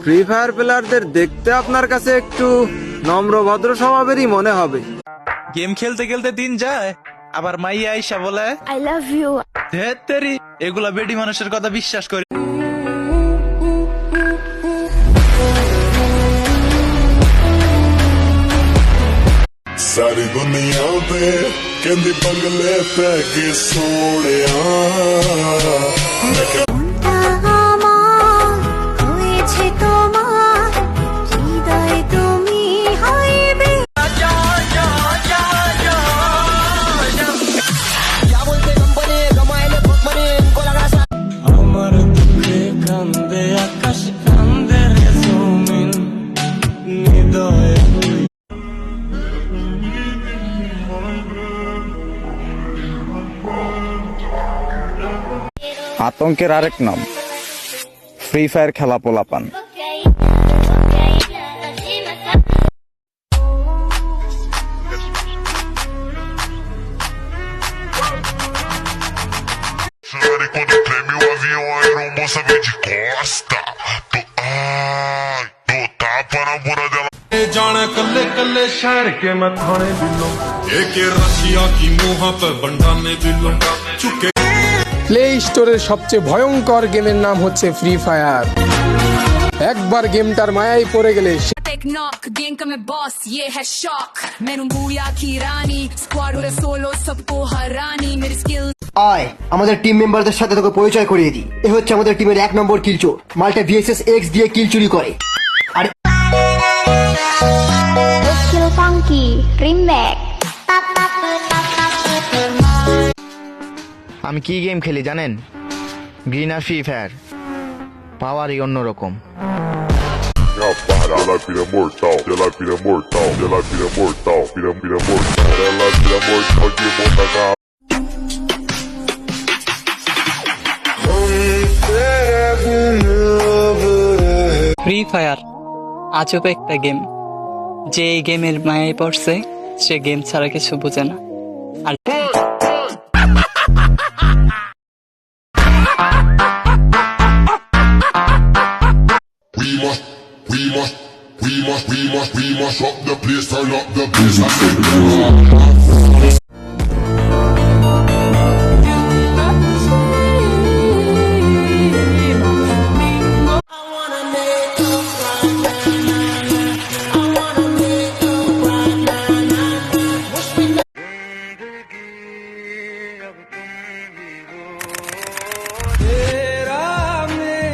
Free fire প্লেয়ারদের দেখতে আপনার কাছে একটু নম্র ভদ্র স্বভাবেরই মনে হবে। গেম খেলতে খেলতে দিন যায়, আবার মাইয়া আইসা বলে I love you. ধ্যাৎ তেরি, এগুলা বেডি মানুষের কথা বিশ্বাস করি। सारी दुनिया पे कहंदी बंगले पे के सोनिया আতঙ্কের আরেক নাম ফ্রি ফায়ার খেলা পোলাপান। quando treme o avião, a aeromoça vem de costa. Tu tapa na bunda dela. जाने कल्ले कल्ले शहर के मैं थाने दिलों एक रशिया की मुहा पर बंडाने दिलों चुके। প্লে স্টোরের সবচেয়ে ভয়ঙ্কর গেমের নাম হচ্ছে ফ্রি ফায়ার। একবার গেমটার মায়ায় পড়ে গেলে আয় আমাদের টিম মেম্বারদের সাথে তোকে পরিচয় করিয়ে দিই। এ হচ্ছে আমাদের টিমের 1 নম্বর কিলচোর, মাল্টা ভিএসএস এক্স দিয়ে কিল চুরি করে। আর Kill Funky Remake. আমি কি গেম খেলি জানেন? গ্রিন আর ফ্রি ফায়ার, পাওয়ারই অন্যরকম। Ela vira mortal, ela vira mortal, ela vira mortal, vira mortal, ela vira mortal de ponta cabeça. Free fire আজব একটা গেম, যে এই গেমের মায়ায় পড়ছে সে গেম ছাড়া কিছু বোঝে না। আর We must rock the place, turn up the bass.